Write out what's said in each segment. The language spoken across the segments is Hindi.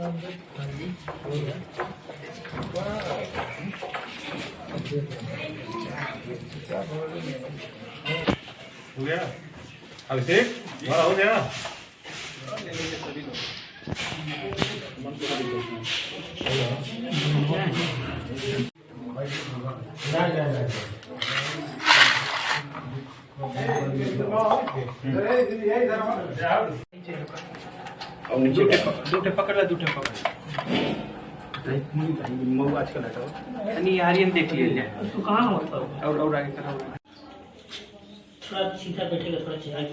हो गया अभिषेक, हमारा हो गया। और नीचे दूठे पकड़ ला, दूठे पकड़ मऊ आजकल हटाओ नहीं आर्यन देख लिए तो कहाँ होता और आगे करा थोड़ा सीधा बैठेगा, थोड़ा चेहरा ले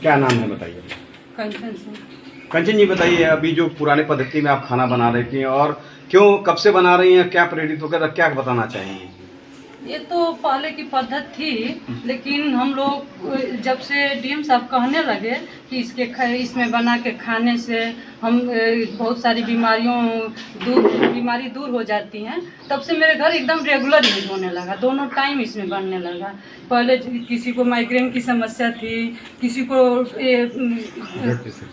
क्या नाम है बताइए? कंचन सिंह। कंचन जी बताइए, अभी जो पुराने पद्धति में आप खाना बना रही थी और क्यों, कब से बना रही हैं, क्या प्रेरित होकर, क्या बताना चाहेंगे? ये तो पहले की पद्धति थी, लेकिन हम लोग जब से डीएम साहब कहने लगे कि इसमें बना के खाने से हम बहुत सारी बीमारी दूर हो जाती हैं, तब से मेरे घर एकदम रेगुलर यूज होने लगा, दोनों टाइम इसमें बनने लगा। पहले किसी को माइग्रेन की समस्या थी, किसी को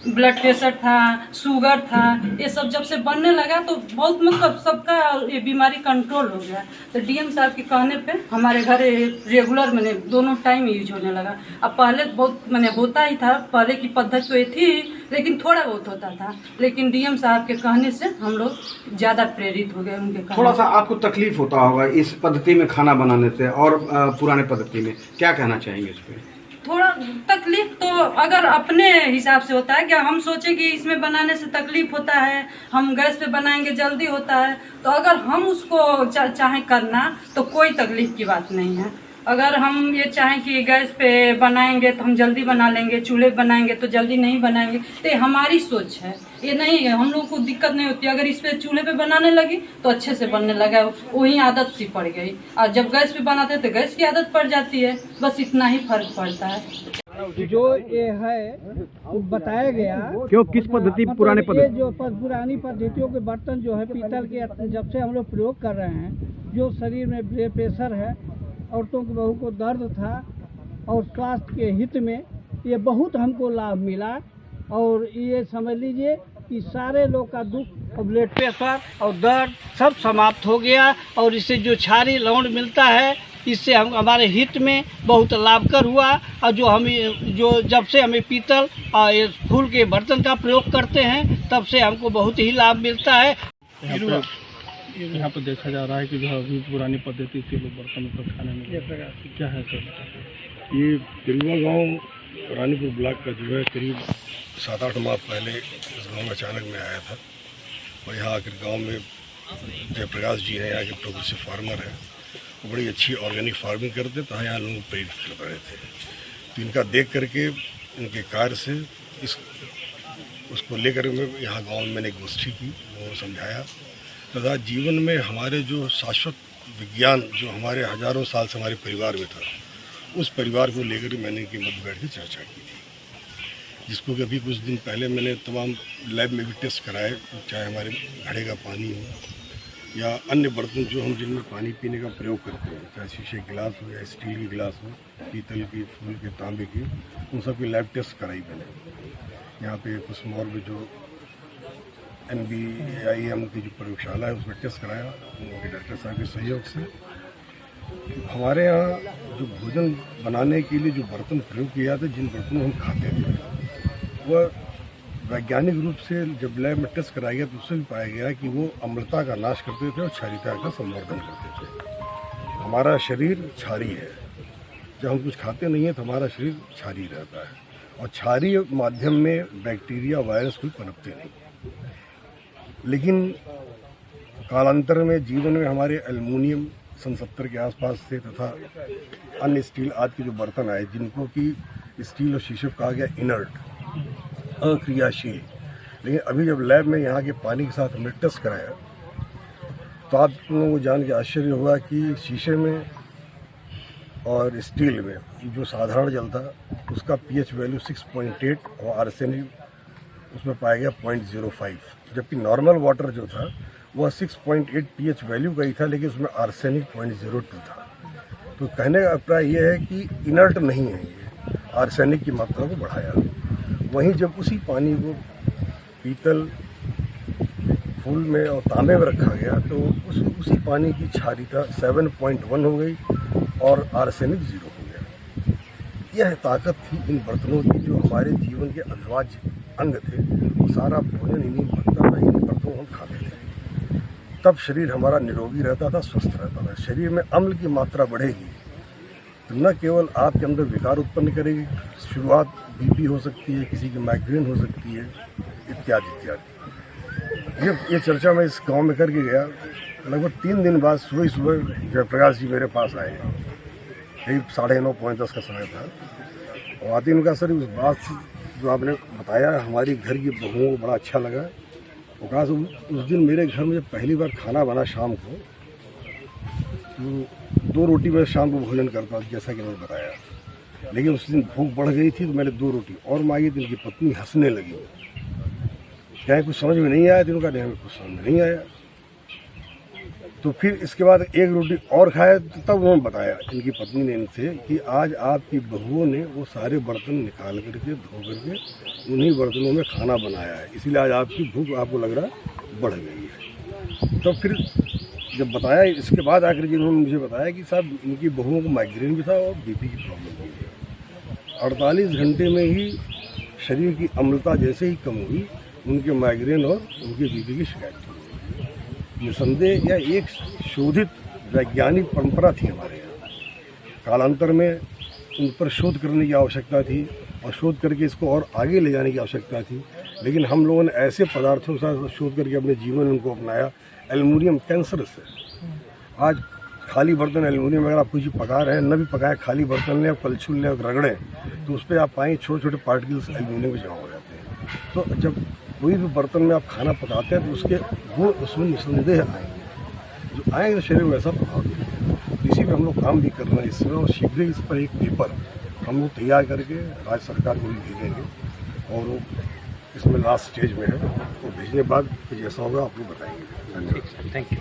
ब्लड प्रेशर था, शुगर था, ये सब जब से बनने लगा तो बहुत मतलब सबका ये बीमारी कंट्रोल हो गया। तो डीएम साहब के कहने पे हमारे घर रेगुलर मैंने दोनों टाइम यूज होने लगा। अब पहले बहुत मैंने होता ही था, पहले की पद्धति तो ये थी लेकिन थोड़ा बहुत होता था, लेकिन डीएम साहब के कहने से हम लोग ज़्यादा प्रेरित हो गए उनके कहने। थोड़ा सा आपको तकलीफ होता होगा इस पद्धति में खाना बनाने से और पुराने पद्धति में, क्या कहना चाहेंगे इस पे? थोड़ा तकलीफ तो अगर अपने हिसाब से होता है, क्या हम सोचे कि इसमें बनाने से तकलीफ होता है, हम गैस पे बनाएंगे जल्दी होता है, तो अगर हम उसको चाहें करना तो कोई तकलीफ की बात नहीं है। अगर हम ये चाहें कि गैस पे बनाएंगे तो हम जल्दी बना लेंगे, चूल्हे पे बनाएंगे तो जल्दी नहीं बनाएंगे, तो ये हमारी सोच है, ये नहीं है, हम लोगों को दिक्कत नहीं होती। अगर इस पे चूल्हे पे बनाने लगी तो अच्छे से बनने लगा, वही आदत सी पड़ गई, और जब गैस पे बनाते तो गैस की आदत पड़ जाती है, बस इतना ही फर्क पड़ता है। जो ये है बताया गया क्यों, किस पद्धति, पुराने पद्धति? जो पुरानी पद्धतियों के बर्तन जो है पीतल के, जब से हम लोग प्रयोग कर रहे हैं, जो शरीर में ब्लड प्रेशर है, औरतों को बहू को दर्द था, और स्वास्थ्य के हित में ये बहुत हमको लाभ मिला। और ये समझ लीजिए कि सारे लोग का दुख और ब्लड प्रेशर और दर्द सब समाप्त हो गया, और इससे जो क्षारीय लवण मिलता है इससे हम हमारे हित में बहुत लाभकर हुआ। और जो जब से हमें पीतल और फूल के बर्तन का प्रयोग करते हैं तब से हमको बहुत ही लाभ मिलता है। यहाँ पर देखा जा रहा है कि जो अभी पुरानी पद्धति से लोग बर्तन पर खाने में क्या है सर? ये तिरुआ गांव रानीपुर ब्लॉक का जो है करीब 7-8 माह पहले इस गांव में अचानक में आया था, और यहाँ आकर गांव में जयप्रकाश जी हैं, यहाँ के प्रोग्रेसिव फार्मर हैं, वो बड़ी अच्छी ऑर्गेनिक फार्मिंग करते, तो यहाँ लोग प्रेरित कर रहे थे। तो इनका देख करके इनके कार्य से उसको लेकर मैं यहाँ गाँव में मैंने एक गोष्ठी की, वो समझाया तथा जीवन में हमारे जो शाश्वत विज्ञान जो हमारे हजारों साल से हमारे परिवार में था, उस परिवार को लेकर मैंने इनके मध्य बैठ के चर्चा की थी, जिसको कि अभी कुछ दिन पहले मैंने तमाम लैब में भी टेस्ट कराए, चाहे हमारे घड़े का पानी हो या अन्य बर्तन जो हम जिनमें पानी पीने का प्रयोग करते हैं, चाहे शीशे के गिलास हो या स्टील के गिलास हो, पीतल की, फूल के, तांबे की, उन सब की लैब टेस्ट कराई मैंने। यहाँ पे कुसमौर में जो NBIM की जो प्रयोगशाला है उसमें टेस्ट कराया उनके डॉक्टर साहब के सहयोग से। हमारे यहाँ जो भोजन बनाने के लिए जो बर्तन प्रयोग किया जाता है, जिन बर्तनों हम खाते थे, वह वैज्ञानिक रूप से जब लैब में टेस्ट कराया गया तो उससे भी पाया गया कि वो अम्लता का नाश करते थे और क्षारीयता का संवर्धन करते थे। हमारा शरीर क्षारीय है, जब हम कुछ खाते नहीं हैं तो हमारा शरीर क्षारीय रहता है, और क्षारीय माध्यम में बैक्टीरिया, वायरस कोई पनपते नहीं। लेकिन कालांतर में जीवन में हमारे एल्युमिनियम सन 70 के आसपास से तथा अन्य स्टील आदि के जो बर्तन आए, जिनको कि स्टील और शीशे कहा गया इनर्ट, अक्रियाशील, लेकिन अभी जब लैब में यहाँ के पानी के साथ हमने टेस्ट कराया तो आप लोगों को जान के आश्चर्य हुआ कि शीशे में और स्टील में जो साधारण जल था उसका पीएच वैल्यू 6.8 और आर्सेनिक उसमें पाया गया 0.05, जबकि नॉर्मल वाटर जो था वह 6.8 पीएच वैल्यू का ही था, लेकिन उसमें आर्सेनिक 0.02 था। तो कहने का अभिप्राय यह है कि इनर्ट नहीं है, ये आर्सेनिक की मात्रा को बढ़ाया। वहीं जब उसी पानी को पीतल फूल में और तांबे में रखा गया तो उसी पानी की क्षारीयता 7.1 हो गई और आर्सेनिक 0 हो गया। यह ताकत थी इन बर्तनों की, जो हमारे जीवन के अविभाज्य अंग थे। वो सारा भोजन इन्हीं बनता था, इन्हीं बर्तनों हम खाते थे। तब शरीर हमारा निरोगी रहता था, स्वस्थ रहता था। शरीर में अम्ल की मात्रा बढ़ेगी तो न केवल आपके अंदर विकार उत्पन्न करेगी, शुरुआत बीपी हो सकती है, किसी की माइग्रेन हो सकती है, इत्यादि इत्यादि। ये चर्चा मैं इस गांव में करके गया। लगभग 3 दिन बाद सुबह जयप्रकाश जी मेरे पास आए, करीब 9:30 पौने 10 का समय था। और आते ही उनका सर उस बात जो आपने बताया हमारी घर की बहुओं को बड़ा अच्छा लगा। वो कहा उस दिन मेरे घर में जब पहली बार खाना बना शाम को, तो 2 रोटी मैं शाम को भोजन करता जैसा कि मैंने बताया, लेकिन उस दिन भूख बढ़ गई थी तो मैंने 2 रोटी और मांगी तो उनकी पत्नी हंसने लगी। क्या कुछ समझ में नहीं आया, तो उनका नहीं कुछ समझ में नहीं आया। तो फिर इसके बाद 1 रोटी और खाया तो तब उन्होंने बताया इनकी पत्नी ने इनसे कि आज आपकी बहुओं ने वो सारे बर्तन निकाल करके धो करके उन्हीं बर्तनों में खाना बनाया है, इसीलिए आज आपकी भूख आपको लग रहा बढ़ गई है। तो फिर जब बताया, इसके बाद आकर के उन्होंने मुझे बताया कि साहब इनकी बहुओं को माइग्रेन भी था और बीपी की प्रॉब्लम भी थी। 48 घंटे में ही शरीर की अम्लता जैसे ही कम हुई, उनके माइग्रेन और उनके बीपी की शिकायत हुई। निसंदेह यह एक शोधित वैज्ञानिक परंपरा थी हमारे यहाँ। कालांतर में उन पर शोध करने की आवश्यकता थी और शोध करके इसको और आगे ले जाने की आवश्यकता थी, लेकिन हम लोगों ने ऐसे पदार्थों के साथ शोध करके अपने जीवन में उनको अपनाया। एल्युमिनियम कैंसरस है। आज खाली बर्तन एल्युमिनियम अगर आप कुछ पका रहे हैं, न भी पकाए, खाली बर्तन लें, कलछुल लें, रगड़ें तो उस पर आप पाएंगे छोटे छोटे पार्टिकल्स एल्युमिनियम में जमा हो जाते हैं। तो जब कोई भी बर्तन में आप खाना पकाते हैं तो उसके वो उसमें निसंदेह आएंगे, जो आएंगे तो शरीर में ऐसा प्रभाव देते। तो इसी पर हम लोग काम भी कर रहे हैं इसमें, और शीघ्र ही इस पर एक पेपर हम लोग तैयार करके राज्य सरकार को भी भेजेंगे और वो इसमें लास्ट स्टेज में है। तो भेजने के बाद जैसा होगा आप लोग बताएंगे। Thank you.